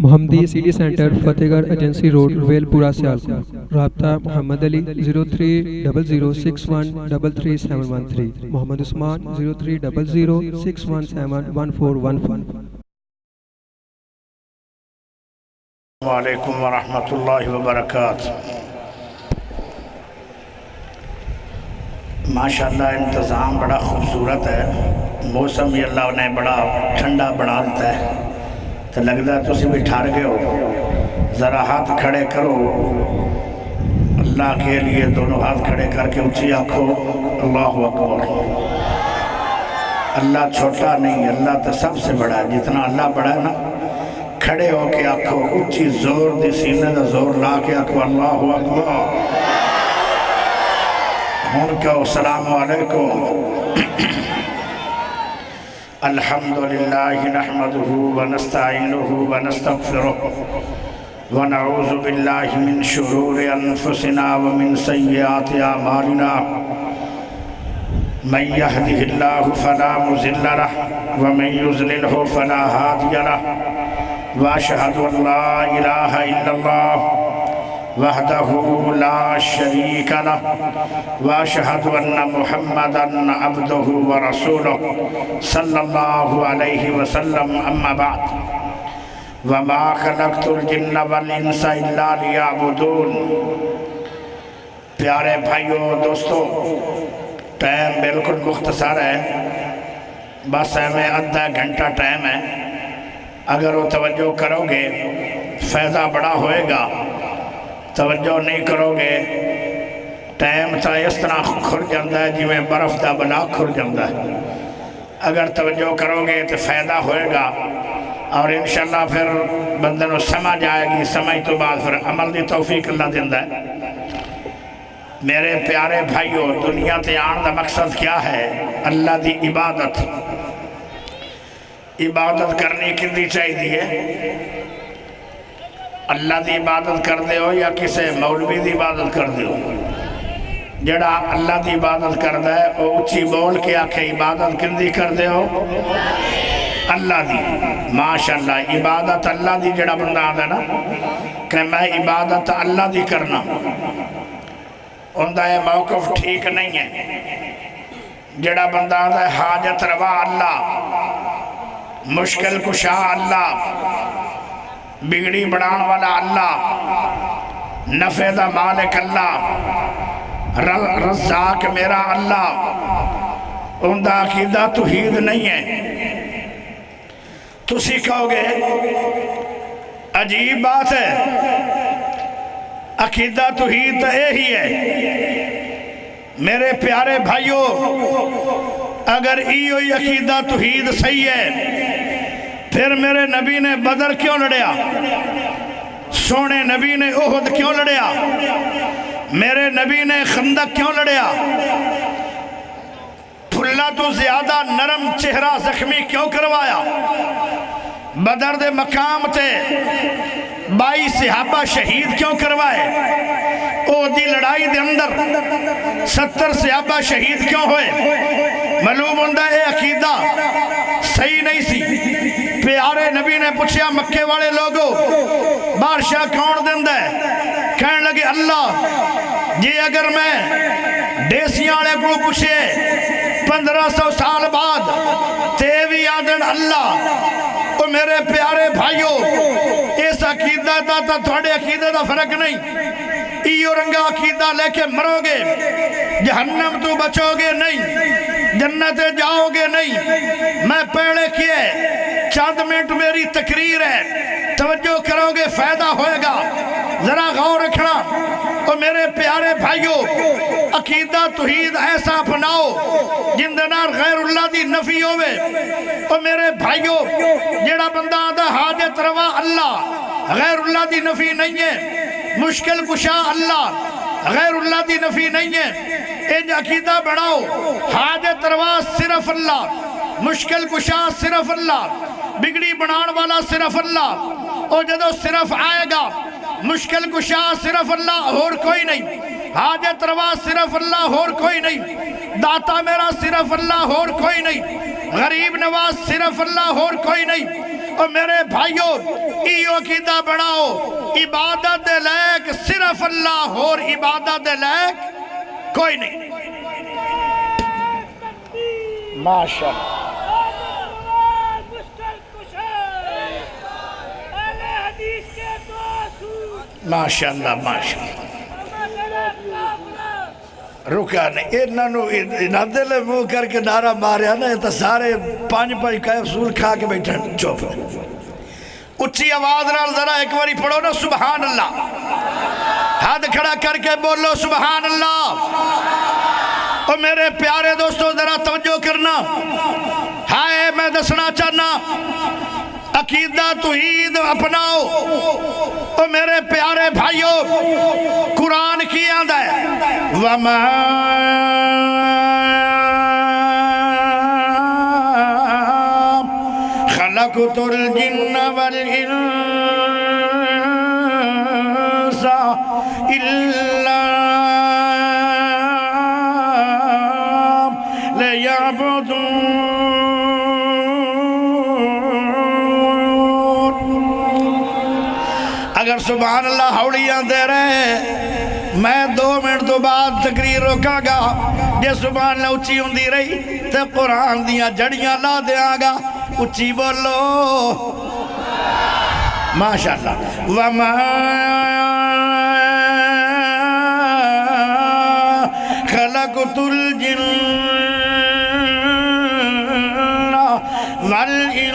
محمدی city centre فتح گڑھ agency road rail پورا سیالکوٹ۔ رابطہ محمد علی 030061337113، محمد عثمان 030061711415۔ السلام علیکم ورحمۃ اللہ وبرکاتہ۔ ماشاءاللہ انتظام بڑا خوبصورت ہے، موسم بھی اللہ نے بڑا ٹھنڈا بڑھا دیتا ہے، تو لگتا ہے تسی بھی ٹھار گئے ہو، ذرا ہاتھ کھڑے کرو اللہ کے لیے، دونوں ہاتھ کھڑے کر کے اونچی آنکھو اللہ اکبر۔ اللہ چھوٹا نہیں، اللہ تو سب سے بڑا ہے، جتنا اللہ بڑا ہے نا، کھڑے ہو کے آنکھو اونچی زور دی سینے دا زور لا کے آنکھو اللہ اکبر۔ ہون کہو السلام علیکم۔ الحمدللہ نحمدہ ونستعینہ ونستغفرہ ونعوذ باللہ من شرور انفسنا ومن سیئات اعمالنا، من یہدہ اللہ فلا مضل لہ ومن یضللہ فلا ہادی لہ، واشہد ان لا الہ الا اللہ وحدہ لا شریک لہ، واشہد ان محمدًا عبدہ ورسولہ صلی اللہ علیہ وسلم۔ اما بعد، وما خلقت الجن والانس الا لیعبدون۔ پیارے بھائیوں دوستو، ٹائم بالکل مختصر ہے، بس ہمیں آدھا گھنٹہ ٹائم ہے، اگر وہ توجہ کرو گے فائدہ بڑا ہوئے گا، توجہ نہیں کرو گے ٹائم تا اس طرح کھر جاندہ ہے جی میں برف دا بلا کھر جاندہ ہے۔ اگر توجہ کرو گے تو فائدہ ہوئے گا، اور انشاءاللہ پھر بندے نو سمجھ آئے گی، سمجھ تو بعد پھر عمل دی توفیق اللہ دیندہ ہے۔ میرے پیارے بھائیوں، دنیا تے آن دا مقصد کیا ہے؟ اللہ دی عبادت۔ عبادت کرنی کندی چاہی دیئے؟ اللہ دی عبادت کر دے ہو یا کسے مولوی دی عبادت کر دے ہو؟ جڑا اللہ دی عبادت کر دے وہ اچھی بول کے آکھے عبادت کندی کر دے ہو؟ اللہ دی۔ ماشاءاللہ عبادت اللہ دی جڑا بندہ آدھا نا کہ میں عبادت اللہ دی کرنا، اندہ یہ موقف ٹھیک نہیں ہے۔ جڑا بندہ آدھا ہے حاجت روا اللہ، مشکل کشا اللہ، بگڑی بڑھان والا اللہ، نفع دا مالک اللہ، رزاق میرا اللہ، اندہ عقیدہ توحید نہیں ہے۔ تسی کہو گے عجیب بات ہے، عقیدہ توحید تو یہی ہے۔ میرے پیارے بھائیوں، اگر ایوئی عقیدہ توحید صحیح ہے، پھر میرے نبی نے بدر کیوں لڑیا؟ سونے نبی نے احد کیوں لڑیا؟ میرے نبی نے خندق کیوں لڑیا؟ پھلا تو زیادہ نرم چہرہ زخمی کیوں کروایا؟ بدر دے مقام تے 22 صحابہ شہید کیوں کروائے؟ احدی لڑائی دے اندر 70 صحابہ شہید کیوں ہوئے؟ معلوم ہوندہ اے عقیدہ صحیح نہیں سی۔ پیارے نبی نے پوچھا مکے والے لوگوں بادشاہ کون دیندہ ہے؟ کہنے لگے اللہ۔ جی اگر میں دیسیاں والے کو پوچھے 1500 سال بعد تیوی آدن اللہ، تو میرے پیارے بھائیوں اس عقیدہ دا تا تھوڑے عقیدہ دا فرق نہیں۔ ایو رنگا عقیدہ لے کے مرو گے جہنم تو بچو گے نہیں، جنت جاؤ گے نہیں۔ میں پہلے کیے چند منٹ میری تقریر ہے، توجہ کرو گے فائدہ ہوئے گا، ذرا غور رکھنا۔ اور میرے پیارے بھائیوں، عقیدہ توحید ایسا اپناؤ جن دنار غیر اللہ دی نفی ہوئے۔ اور میرے بھائیوں، جڑا بندہ آدھا حاجت روا اللہ، غیر اللہ دی نفی نہیں ہے، مشکل کشا اللہ، غیر اللہ دی نفی نہیں ہے۔ ان عقیدہ بڑھاؤ حاجت روا صرف اللہ، مشکل کشا صرف اللہ، بگڑی بنان والا صرف اللہ۔ اور جدو صرف آئے گا مشکل کشا صرف اللہ اور کوئی نہیں، حاجت روا صرف اللہ اور کوئی نہیں، داتا میرا صرف اللہ اور کوئی نہیں، غریب نواز صرف اللہ اور کوئی نہیں۔ اور میرے بھائیوں ایو عقیدہ بڑھاؤ عبادت دے لائق صرف اللہ اور عبادت دے لائق کوئی نہیں ماشاءاللہ ماشاءاللہ ماشاءاللہ رکا نہیں انہوں دل منہ کر کے نعرہ ماریا نا تو سارے پانچ کیپسول کھا کے بیٹھے چوپ اچھی آواز نال ذرا ایک باری پڑھو نا سبحان اللہ ہاتھ کھڑا کر کے بولو سبحان اللہ اور میرے پیارے دوستو ذرا توجہ کرنا ہائے میں دسنا چاہنا عقیدہ توحید اپناؤ اور میرے پیارے بھائیوں قرآن کی آندہ ہے وَمَا خَلَقْتُ الْجِنَّ وَالْإِنسَ إِلَّا لِيَعْبُدُونَ اگر سبحان اللہ ہوڑیاں دے رہے میں 2 منٹ تو بعد تقریر روکا گا یہ سبحان اللہ اچھی ہوندی رہی تے قرآن دیاں جڑیاں لا دیاں گا اچھی بولو ماشاءاللہ وَمَا خَلَقْتُ الْجِنَّ وَالْإِنسَ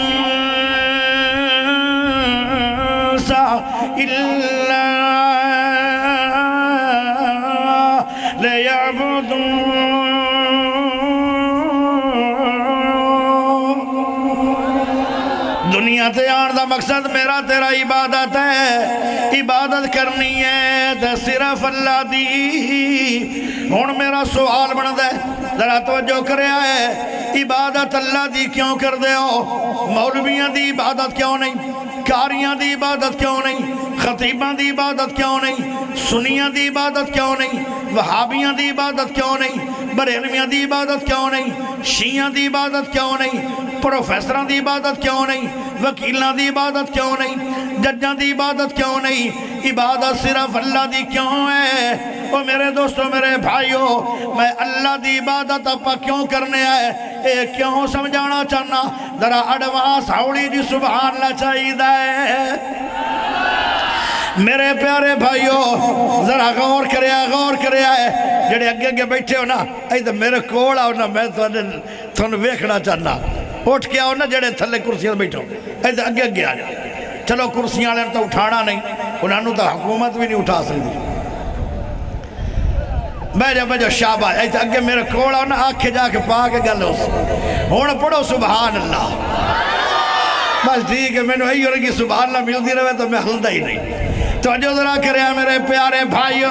إِلَّا لِيَعْبُدُونَ دنیا تے آن دا مقصد میرا تیرا عبادت ہے عبادت کرنی ہے تے صرف اللہ دی ہون میرا سوال بن دے ذرا توجہ کرے آئے عبادت اللہ دی کیوں کر دے ہو مولویاں دی عبادت کیوں نہیں کاریاں دی عبادت کیوں نہیں خطیباں دی عبادت کیوں نہیں سنیاں دی عبادت کیوں نہیں وہابیاں دی عبادت کیوں نہیں بریلویاں دی عبادت کیوں نہیں شیعہ دی عبادت کیوں نہیں پروفیسراں دی عبادت کیوں نہیں وکیلاں دی عبادت کیوں نہیں ججاں دی عبادت کیوں نہیں عبادت صرف اللہ دی کیوں ہے او میرے دوستو میرے بھائیو میں اللہ دی عبادت اپا کیوں کرنے آئے اے کیوں سمجھانا چاہنا ذرا اڈوانس ہاؤڑی جی سبحان اللہ چاہیے میرے پیارے بھائیو ذرا غور کرے آئے جڑے اگے بیٹھے ہو نا ایدھا میرے کوڑ آؤ نا میں تھوڑا ویکھنا چاہنا اٹھ کے آؤ نا جڑے تھلے کرسیاں بیٹھو ایدھا اگے آ جا چلو کرسیاں لیں تو اٹھانا نہیں انہوں تو حکومت بھی نہیں اٹھا سکتی بیجو شاباش ایدھا اگے میرے کوڑ آؤ نا آنکھیں جا کے پا کے گل ہو ہون پڑھو سبحان اللہ بس ٹھیک ہے میں نے ایو رہی سبحان اللہ ملتی رہے تو میں ہلدا ہی نہیں توجہ ذرا کرے میرے پیارے بھائیو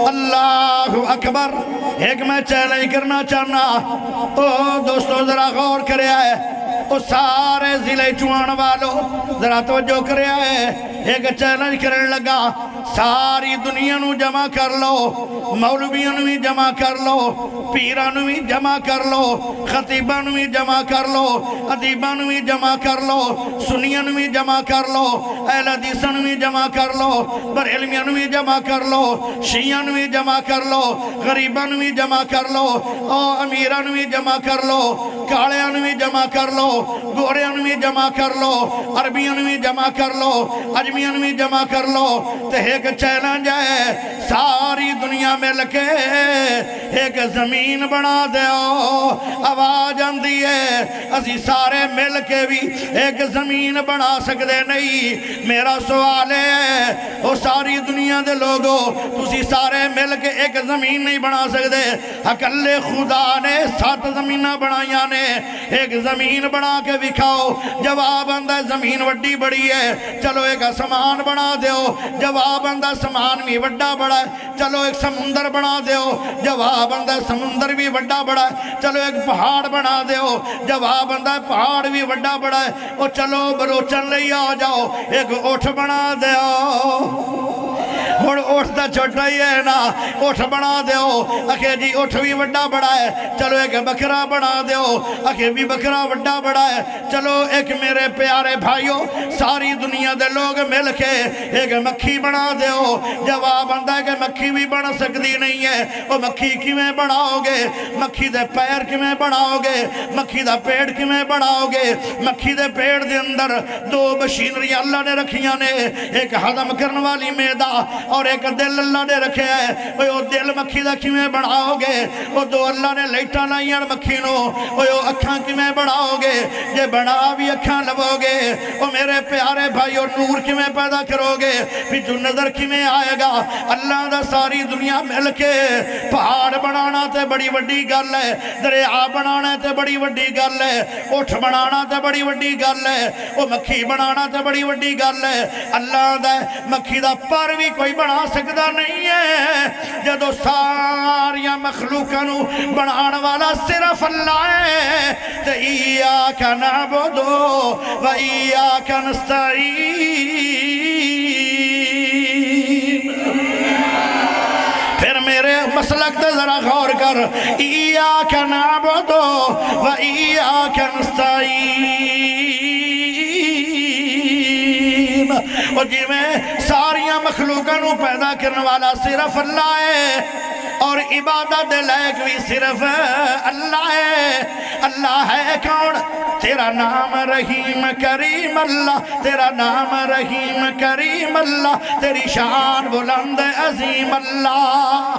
اللہ اکبر ایک میں چیلنج کرنا چاہنا او دوستو ذرا غور کرے آئے او سارے ضلع چوان والو ذرا توجہ کرے آئے ایک چیلنج کرنے لگا ساری دنیا نو جمع کر لو مولویوں بھی جمع کر لو پیرانو بھی جمع کر لو خطیبانو بھی جمع کر لو ادیبانو بھی جمع کر لو سنیانو بھی جمع کر لو اہل حدیثانو بھی جمع کر لو بریلویانو بھی جمع کر لو شیعانو بھی جمع کر لو غریبانو بھی جمع کر لو امیرانو بھی جمع کر لو کالیانو بھی جمع کر لو گوریانو بھی جمع کر لو عربیانو بھی جمع کر لو اجمیانو بھی جمع کر لو تے ایک چیلنج ہے ساری دنیا میں لکے ایک زمین بنا دیو آواز آندی ہے اسی سارے مل کے بھی ایک زمین بنا سکتے نہیں میرا سوال ہے وہ ساری دنیا دے لوگوں تسی سارے مل کے ایک زمین نہیں بنا سکتے اکل خدا نے 7 زمینہ بنایاں نے ایک زمین بنا کے بکھاؤ جواب آندہ زمین وڈی بڑی ہے چلو ایک آسمان بنا دیو جواب آندہ سمان بھی وڈا بڑا ہے چلو ایک سمندر بنا دیو جواب آندہ سمندر بھی وڈا بڑا ہے چلو ایک پہاڑ بنا دیو جواب آندہ پہاڑ بھی وڈا بڑا ہے اور چلو بلوچن لئی آ جاؤ ایک اٹھ بنا دیو ہن اٹھ دا چھوٹا ہی ہے نا اٹھ بنا دیو اکھے جی اٹھ بھی وڈا بڑا ہے چلو ایک بکرا بنا دیو اکھے بھی بکرا وڈا بڑا ہے چلو ایک میرے پیارے بھائیو ساری دنیا دے لوگ مل کے ایک مکھی بنا دیو جواب آندا ہے کہ مکھی بھی بن سکتی نہیں ہے وہ مکھی کیویں بناؤ گے مکھی دے پیر کیویں بناؤ گے مکھی دا پیٹ کیویں بناؤ گے مکھی دے پیٹ دے اندر دو مشینری اللہ نے رکھیاں نے ایک ہضم کرن والی میدا اور ایک دل اللہ نے رکھے ہے وہ دل مکھی دا کیویں بناؤ گے وہ دو اللہ نے لائٹاں لائیاں مکھی نو وہ اکھاں کیویں بناؤ گے جے بنا بھی اکھاں لو گے وہ میرے پیارے بھائیو نور کیویں پیدا کرو گے پھر جو نظر کیویں آئے گا اللہ دا ساری دنیا مل کے پہاڑ بنانا تے بڑی وڈی گل ہے دریا بنانا تے بڑی وڈی گل ہے اٹھ بنانا تے بڑی وڈی گل ہے وہ مکھی بنانا تے بڑی وڈی گل ہے اللہ دا مکھی دا پر بھی کوئی بنا سکتا نہیں ہے جدو ساریاں مخلوقاں نو بنان والا صرف اللہ ہے تے ایاک نعبد و ایاک نستعین پھر میرے مسلک تے ذرا غور کر ایاک نعبد و ایاک نستعین اور جی میں ساریاں مخلوقاں نو پیدا کرنے والا صرف اللہ ہے اور عبادت لائق بھی صرف اللہ ہے اللہ ہے کون تیرا نام رحیم کریم اللہ تیرا نام رحیم کریم اللہ تیری شان بلند عظیم اللہ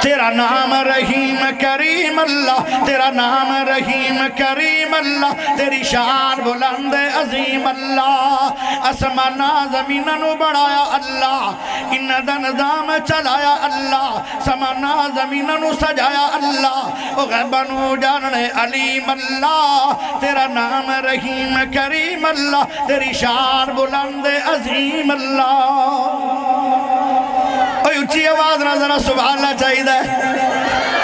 تیرا نام رحیم کریم اللہ تیرا نام رحیم کریم اللہ تیری شان بلند عظیم اللہ اسمانہ زمینوں بڑھایا اللہ ان دا نظام چلایا اللہ سمانہ زمینوں سجایا اللہ غیبنو جاننے علیم اللہ تیرا نام رحیم کریم اللہ تیری شان بلند عظیم اللہ اوہ اچھی آواز نہ ذرا سبحان اللہ چاہید ہے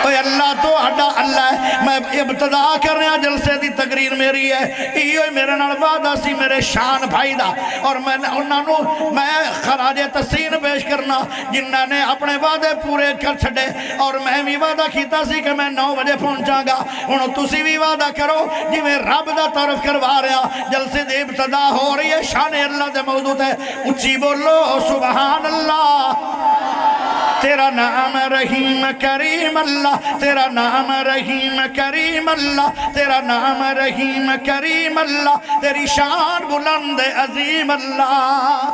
اوہ اللہ تو اڈا اللہ ہے میں ابتدا کر رہا جلسے دی تقریر میری ہے یہ میرے نال وعدہ سی میرے شان بھائی دا اور میں خراج تحسین پیش کرنا جنہ نے اپنے وعدے پورے کر چھڑے اور میں بھی وعدہ کیتا سی کہ میں 9 بجے پہنچا گا انہوں تسی بھی وعدہ کرو جی میں رب دا طرف کروا رہا جلسے دی ابتدا ہو رہی ہے شان اللہ دے موجود ہے اچھی بولو سبحان اللہ تیرا نام رحیم کریم اللہ تیرا نام رحیم کریم اللہ تیرا نام رحیم کریم اللہ تیری شان بلند عظیم اللہ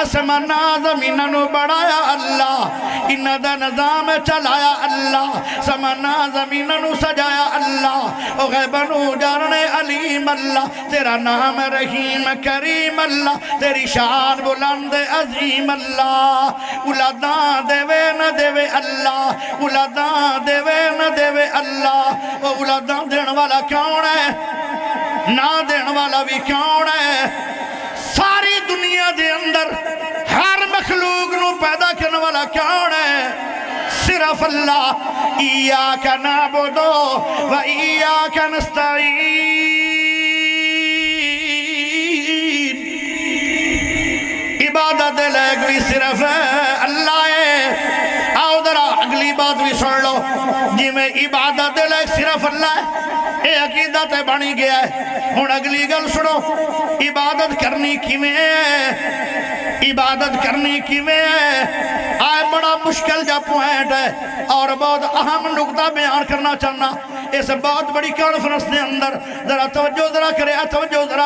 اسمانہ زمینوں بڑھایا اللہ ان دا نظام چلایا اللہ سمانہ زمینوں سجایا اللہ غیبنو جاننے علیم اللہ تیرا نام رحیم کریم اللہ تیری شان بلند عظیم اللہ اولاداں دیوے نہ دیوے اللہ اولاداں دیوے نہ دیوے اللہ وہ اولاداں دین والا کون ہے نہ دین والا بھی کون ہے ساری دنیا دے اندر ہر مخلوق نو پیدا کرنے والا کون ہے صرف اللہ ایاک نعبد و ایاک نستعین عبادت لائق بھی صرف اللہ ہے آؤ ذرا اگلی بات بھی سن لو جی میں عبادت لائق صرف اللہ ہے اے عقیدت بنی گیا ہے ہن اگلی گل سنو عبادت کرنی کیویں ہے عبادت کرنی کیویں ہے آئے بڑا مشکل جا پوائنٹ ہے اور بہت اہم نقطہ بیان کرنا چاہنا اس بہت بڑی کانفرنس دے اندر ذرا توجہ ذرا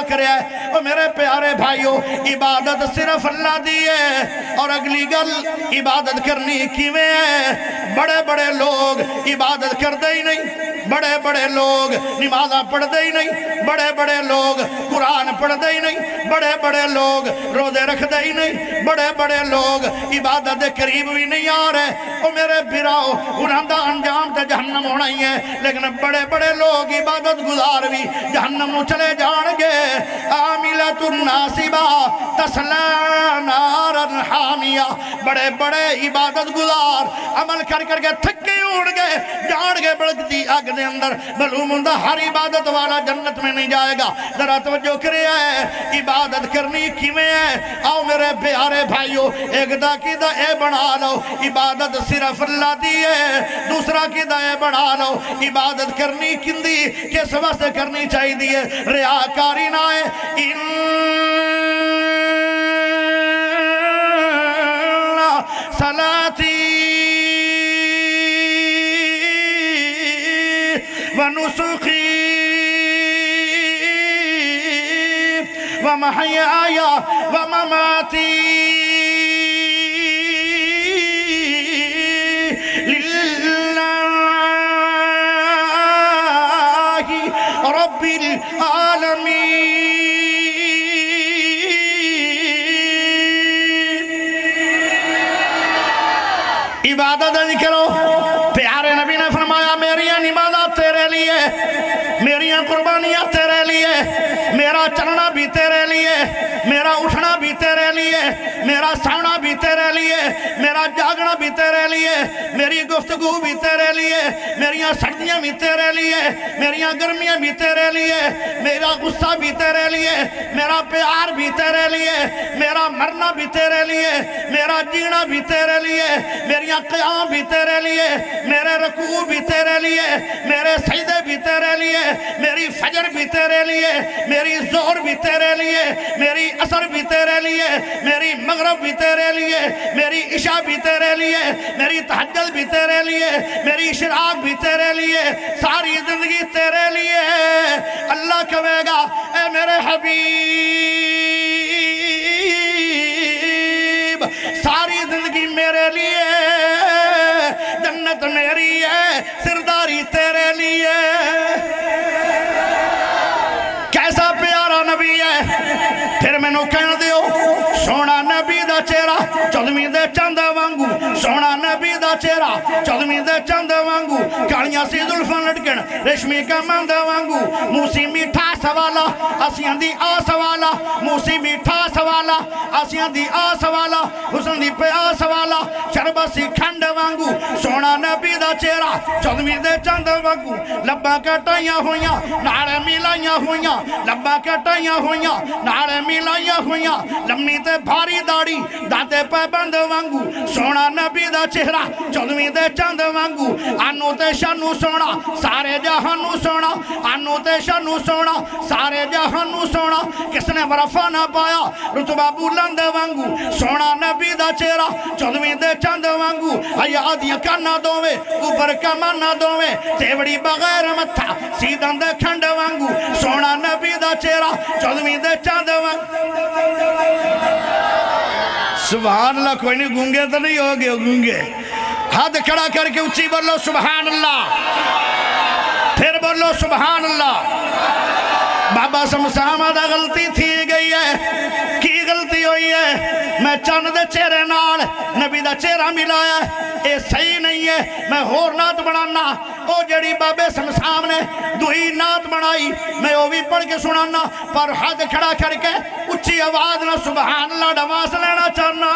کرے اور میرے پیارے بھائیو عبادت صرف اللہ دی ہے اور اگلی گل عبادت کرنی کیویں ہے بڑے بڑے لوگ عبادت کردے ہی نہیں بڑے بڑے لوگ نمازاں پڑھتے ہی نہیں بڑے بڑے لوگ قرآن پڑھتے ہی نہیں بڑے بڑے لوگ روزے رکھتے ہی نہیں بڑے بڑے لوگ عبادت قریب بھی نہیں آ رہے وہ میرے بھراؤ انہاں دا انجام تے جہنم ہونا ہی ہے لیکن بڑے بڑے لوگ عبادت گزار بھی جہنم نو چلے جان گے عاملۃ ناصبہ تصلی نارا حامیہ بڑے بڑے عبادت گزار عمل کر کر کے تھکے اڑ گئے جان گے بڑکتی آگ دے اندر معلوم ہوندہ ہر عبادت والا جنت میں نہیں جائے گا ذرا توجہ کرے ہے عبادت کرنی کیویں ہے آؤ میرے پیارے بھائیو ایک دا کی دا اے بنا لو عبادت صرف اللہ دی ہے دوسرا کی دا اے بنا لو عبادت کرنی کندی کس وقت کرنی چاہی دی ہے ریاکاری نہ ہے صلاتی ونسخی ومحیاي ومماتي لله رب العالمين عبادت کرو پیارے نبی نے فرمایا میری عبادت تیرے لیے میری قربانیاں تیرے لیے میرا چلنا بھی تیرے لیے میرا اٹھنا بھی تیرے لیے میرا سونا بھی تیرے لیے میرا جاگنا بھی تیرے لیے میری گفتگو بھی تیرے لیے میری سردیاں بھی تیرے لیے میری گرمیاں بھی تیرے لیے میرا غصہ بھی تیرے لیے میرا پیار بھی تیرے لیے میرا مرنا بھی تیرے لیے میرا جینا بھی تیرے لیے میری قیام بھی تیرے لیے میرے رکوع بھی تیرے لیے میرے سجدے بھی تیرے لیے میری فجر بھی تیرے لیے میری ظہر بھی تیرے لیے میری عصر بھی تیرے لیے میری مغرب بھی تیرے لیے میری عشاء بھی تیرے لیے میری تہجد بھی تیرے لیے میری اشراق بھی تیرے لیے ساری زندگی تیرے لیے اللہ کہے گا اے میرے حبیب ساری زندگی میرے لیے جنت میری ہے سرداری تیرے لیے کیسا پیارا نبی ہے پھر میں نو کہنا دیو سونا نبی دا چہرہ چودھویں دے چند وانگو سونا نبی دا چہرہ چودھویں دے چند وانگو کالیاں سی زلفاں لٹکن ریشمی کا مند وانگو موسی میٹھا سوالا اسیاں دی آ سوالا موسی میٹھا سوالا اسیاں دی آ سوالا حسن دی پہ آ سوالا شربہ سی کھنڈ وانگو سونا نبی دا چہرہ چودھویں دے چند وانگو لبا کٹائیاں ہویاں نعرے ملائیاں ہویاں لبا کٹائیاں ہویاں نعرے ملائیاں ہویاں لمبی تے بھاری داڑی دانتے پہ بند وانگو سونا نبی دا چہرہ چودھویں دے چند وانگو آنو تے شانو سونا سارے جہانو سونا آنو تے شانو سونا سارے جہانو سونا کس نے ورفا نہ پایا رتبہ بلند وانگو سونا نبی دا چہرہ چودھویں دے چند وانگو حیادیاں کانا دووے اوپر کمانا دووے تیوڑی بغیر متھا سیدھن دے کھنڈ وانگو سونا نبی دا چہرہ چودھویں دے چند وانگو سبحان اللہ کوئی نہیں گونگے تو نہیں ہوگے گونگے ہاتھ کھڑا کر کے اچھی بولو سبحان اللہ پھر بولو سبحان اللہ بابا سمسامہ دا غلطی تھی گئی ہے کی غلطی ہوئی ہے میں چاند دے چہرے نال نبی دا چہرہ ملایا ہے اے صحیح نہیں ہے میں ہور نات بنانا او جڑی بابے سمسام نے دوئی نات بنائی میں وہ بھی پڑھ کے سنانا پر حد کھڑا کر کے اچھی آواز نہ سبحان اللہ ڈواس لینا چاہنا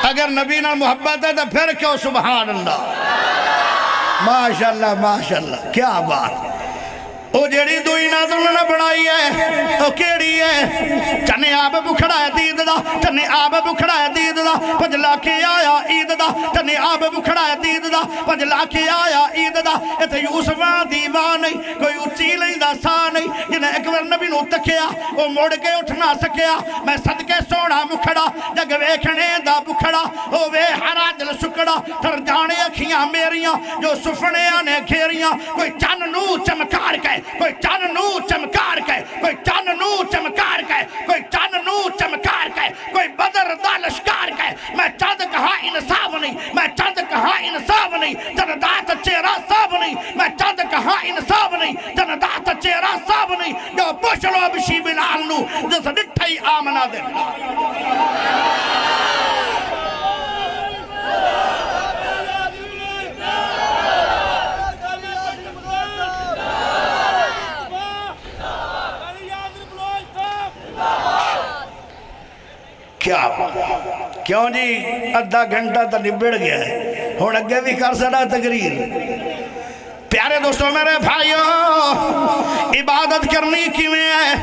اگر نبی نہ محبت ہے تو پھر کیوں سبحان اللہ ماشاءاللہ ماشاءاللہ کیا بات او جیڑی دوئی نات انہوں نے بنائی ہے او کیڑی ہے چنے آب بکھڑا ہے دید دا چنے آب بکھڑا ہے دید دا پجلا کے آیا عید دا چنے آب بکھڑا ہے دید دا پجلا کے آیا عید دا ایتھے یوسفاں دیوان نہیں کوئی اچھی لیں دا سا نہیں جنہیں ایک بار نبی نو تکیا او موڑ کے اٹھنا سکیا میں صدقے سونا مکھڑا جگ ویکھنے دا بکھڑا او وے ہرا دل سکڑا تر جانے اکھیاں میریاں جو سفنے آنے گھیریاں کوئی چن نو چمکار کے کوئی چن نو چمکار کے کوئی چن نو چمکار کے کوئی چن نو چمکار کے کوئی بدر دا لشکار کے میں چند کہا انصاف نہیں میں چند کہا انصاف نہیں چند دات چہرہ صاف نہیں میں چند کہا انصاف نہیں چند دات چہرہ صاف نہیں جو پوچھلو ابشی بلال نو جس ڈٹھائی آمنا دے کیا کیوں جی ادھا گھنٹہ تو نبڑ گیا ہے ہون اگے بھی کر سڑا تقریر پیارے دوستوں میرے بھائیوں عبادت کرنی کیویں ہے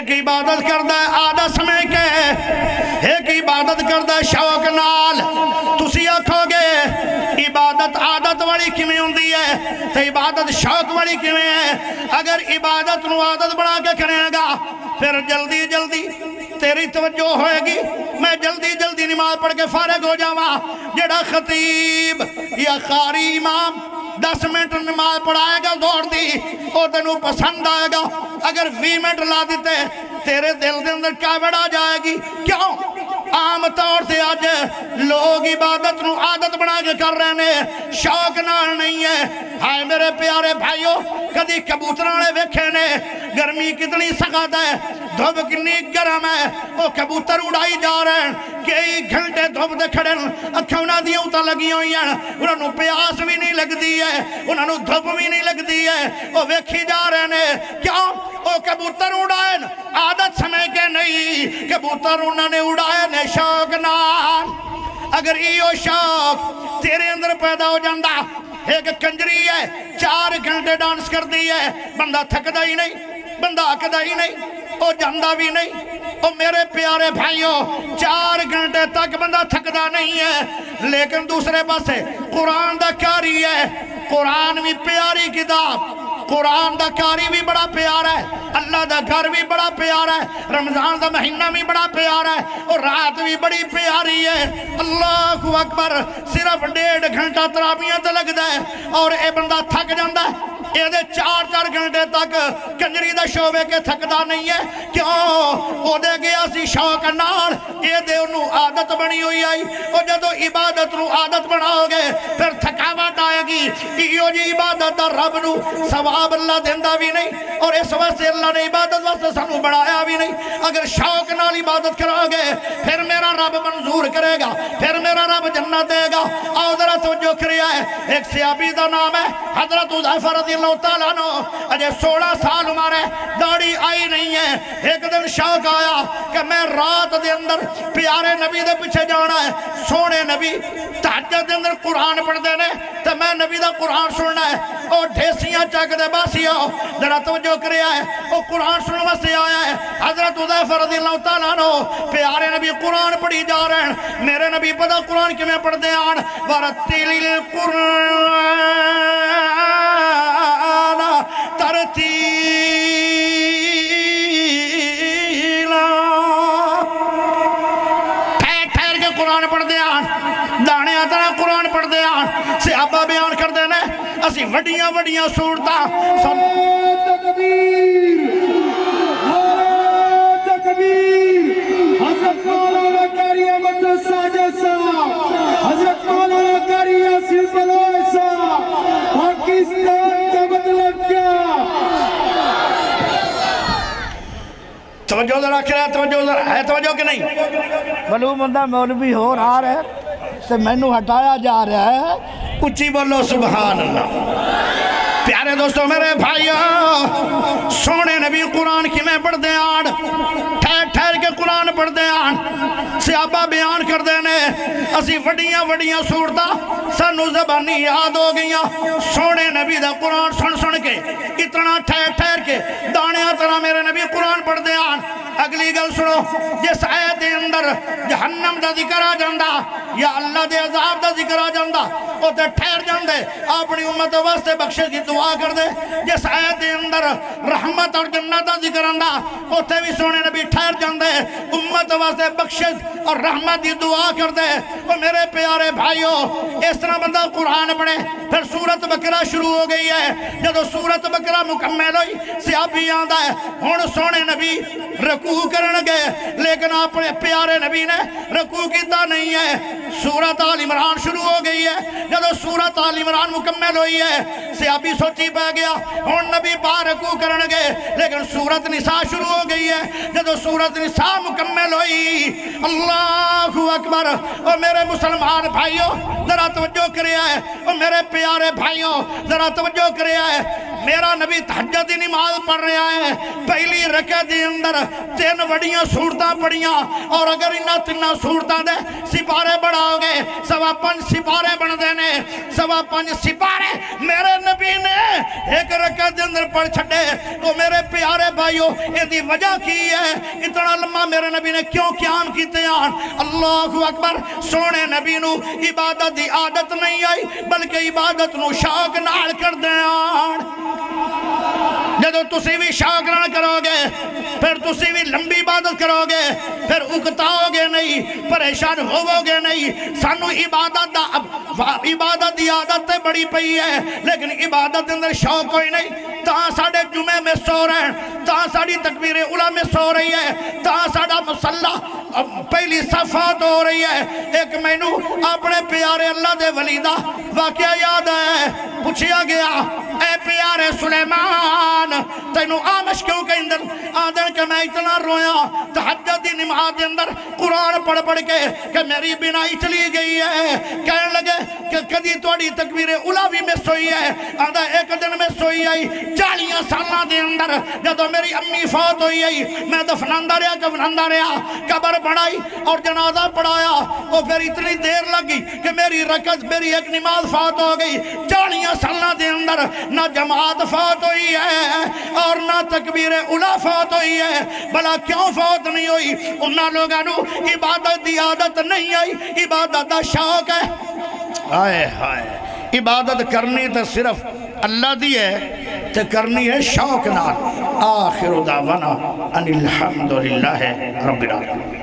ایک عبادت کردہ ہے عادت سمجھ کے، ایک عبادت کردہ ہے شوق نال۔ تسی آکھو گے عبادت عادت والی کیویں ہوندی ہے تے عبادت شوق والی کیویں ہے؟ اگر عبادت نو عادت بنا کے کرے گا پھر جلدی جلدی تیری توجہ ہوئے گی، میں جلدی جلدی نماز پڑھ کے فارغ ہو جاواں۔ جڑا خطیب یا قاری امام 10 منٹ نماز پڑھائے گا دوڑ دی، او تینوں پسند آئے گا۔ اگر 20 منٹ لا دیتے تیرے دل دے اندر کاوڑ آ جائے گی۔ کیوں؟ عام طور سے آج لوگ عبادت نو عادت بنا کے کر رہے ہیں، شوق نال نہیں ہے۔ ہائے میرے پیارے بھائیو، کدی کبوترانے ویکھے نے گرمی کتنی سخت ہے، دھوپ کنی گرم ہے، وہ کبوتر اڑائی جا رہے ہیں، کئی گھنٹے دھوپ دے کھڑے اکھاں انہاں دیاں اُتاں لگی ہوئی ہیں، انہاں نوں پیاس بھی نہیں لگدی ہے، انہاں نوں دھوپ بھی نہیں لگدی ہے، وہ ویکھی جا رہے ہیں۔ کیوں؟ وہ کبوتر اڑائے عادت سمجھ کے نہیں، کبوتر انہوں نے اڑائے نے شوق نال۔ اگر ایو شوق تیرے اندر پیدا ہو جاندہ، ایک کنجری ہے 4 گھنٹے ڈانس کر دی ہے، بندہ تھکدا ہی نہیں، بندہ اکدا ہی نہیں، وہ جاندہ بھی نہیں۔ وہ میرے پیارے بھائیوں 4 گھنٹے تک بندہ تھکدا نہیں ہے، لیکن دوسرے پاسے قرآن دا کاری ہے، قرآن بھی پیاری کتاب، قرآن دا کاری بھی بڑا پیارا ہے، اللہ دا گھر بھی بڑا پیارا ہے، رمضان دا مہینہ بھی بڑا پیارا ہے، اور رات بھی بڑی پیاری ہے۔ اللہ اکبر، صرف 1.5 گھنٹہ تراویحاں تے لگدا ہے اور اے بندہ تھک جاندا ہے۔ یہ 4 گھنٹے تک کنجری دا شعبے کے تھکدا نہیں ہے۔ کیوں؟ وہ دے گیا سی شوق نال، یہ دے انہوں عادت بنی ہوئی آئی، اور جدو عبادت نو عادت بناؤ گے پھر تھکاوٹ آئے گی۔ ایو جی عبادت دا رب نو ثواب اللہ دیندہ بھی نہیں، اور اس واسطے اللہ نے عبادت واسطے سانو بڑھایا بھی نہیں۔ اگر شوق نال عبادت کرو گے پھر میرا رب منظور کرے گا، پھر میرا رب جنت دے گا۔ آؤ ذرا توجہ کریا ہے، ایک صحابی دا نام ہے حضرت حذیفہ رضی اللہ تعالیٰ عنہ، اجے 16 سال عمر ہے، داڑھی آئی نہیں ہے۔ ایک دن شوق آیا کہ میں رات دے اندر پیارے نبی دے پیچھے جانا ہے، سونے نبی تہجد دے اندر قرآن پڑھ دینے تو میں نبی دا قرآن سننا ہے۔ اور ڈھیسیاں چک دے باسی آؤ، ذرا توجہ کریا ہے، وہ قرآن سننے سے آیا ہے۔ حضرت حذیفہ رضی اللہ تعالیٰ عنہ پیارے نبی قرآن پڑھی جا رہے ہیں، میرے نبی پتہ قرآن کی میں پڑھ دے آن وَرَتِّلِ الْقُرْآنَ ترتیلا، ٹھہر کے قرآن پڑھ دے آن، دانے آتنا قرآن پڑھ دے آن۔ صحابہ بیان کر دینے اسی وڈیاں وڈیاں صورتاں تکبیر تکبیر، حضرت مولانا قاری احمد ساجد صاحب، حضرت مولانا قاری یاسین بلوچ صاحب، پاکستان کا مطلب کیا؟ توجہ ذرا کرے، توجہ ذرا ہے، توجہ کہ نہیں؟ بلو بندہ مولوی ہو رہا ہے تو مینو ہٹایا جا رہا ہے۔ اچھی بولو سبحان اللہ۔ پیارے دوستو میرے بھائیو، سونے نبی قرآن کی میں پڑھ دے آن، ٹھہر ٹھہر کے قرآن پڑھ دے آن۔ صحابہ بیان کر دینے اسی وڈیاں وڈیاں صورتاں سانو زبانی یاد ہو گئیاں، سونے نبی دا قرآن سن سن کے، اتنا ٹھہر ٹھہر کے دانیاں طرح میرے نبی قرآن پڑھ دے آن۔ اگلی گل سنو، جس آیت اندر جہنم دا ذکر آ جاندہ یا اللہ دے عذاب دا ذکر آ جاندہ، وہ تے ٹھہر جاندے، اپنی امت واسطے بخشش کی دعا کر دے۔ جس آیت اندر رحمت اور جنت دا ذکر آندہ، وہ تے بھی سونے نبی ٹھہر جاندے، امت واسطے بخشش اور رحمت دی دعا کر دے۔ وہ میرے پیارے بھائیو، اس طرح بندہ قرآن پڑھے، پھر سورت بقرہ شروع ہو گئی ہے۔ جب سورت بقرہ مکمل ہوئی، صحابی آندہ ہے ہن سونے نبی رکوع کرن گئے، لیکن اپنے پیارے نبی نے رکوع کیتا نہیں ہے۔ سورت آل عمران شروع ہو گئی ہے، جب سورت آل عمران مکمل ہوئی ہے، صحابی سوچی پہ گیا ہن نبی پاک رکوع کرن گئے، لیکن سورت نساء شروع ہو گئی ہے۔ جب سورت نساء مکمل ہوئی، اللہ اکبر۔ اور میرے مسلمان بھائیوں ذرا توجہ کریا ہے، اور میرے پیارے بھائیوں ذرا توجہ کریا ہے، میرا نبی تہجد دی نماز پڑھ رہا ہے پہلی رکعت دے اندر 3 وڈیاں سورتاں پڑھیاں اور اگر انہاں 3 سورتاں دے سپارے بڑھاؤ گے 5.5 سپارے بن دینے 5.5 سپارے میرے نبی نے ایک رکعت دے اندر پڑھ چھڑے تو میرے پیارے بھائیو یہ دی وجہ کی ہے اتنا لمحہ میرے نبی نے کیوں قیام کیتے آن اللہ اکبر سونے نبی نو عبادت دی عادت نہیں آئی بلکہ عبادت نو شوق نال کر دے آن جدو تسی بھی شوق نال کرو گے پھر تسی بھی لمبی عبادت کرو گے پھر اکتاؤ گے نہیں پریشان ہوو گے نہیں سانو عبادت دی عادت بڑی پئی ہے لیکن عبادت اندر شوق کوئی نہیں تاں ساڑھے جمعے میں سو رہے ہیں تاں ساڑھی تکبیر اولا میں سو رہی ہے تاں ساڑھا مسلح پہلی صفات ہو رہی ہے ایک مینو اپنے پیارے اللہ دے ولیدہ واقعہ یاد ہے پوچھیا گیا اے پیارے سلیمان تینو آمش کیوں کہ اندر آدھن کہ میں اتنا رویا تہجد دی نماز دے اندر قرآن پڑھ پڑھ کے کہ میری بینائی چلی گئی ہے کہنے لگے کہ کدی توڑی تکبیر اولا بھی میں سوئی ہے آدھا ایک دن میں سوئی آئی 40 سالہ دے اندر جدو میری امی فوت ہوئی آئی میں دفناندہ رہا قبر بڑھائی اور جنازہ پڑھایا اور پھر اتنی دیر لگی کہ میری رکعت میری ایک نماز فوت ہو گئی 40 سالہ دے اندر نہ جماعت فوت ہوئی ہے اور نہ تکبیر اولا فوت ہوئی ہے بلا کیوں فوت نہیں ہوئی انہاں لوگاں نو عبادت دی عادت نہیں آئی عبادت دا شوق ہے آئے ہائے عبادت کرنی تو صرف اللہ دی ہے تو کرنی ہے شوق نال آخر دعوانا ان الحمدللہ رب العالمین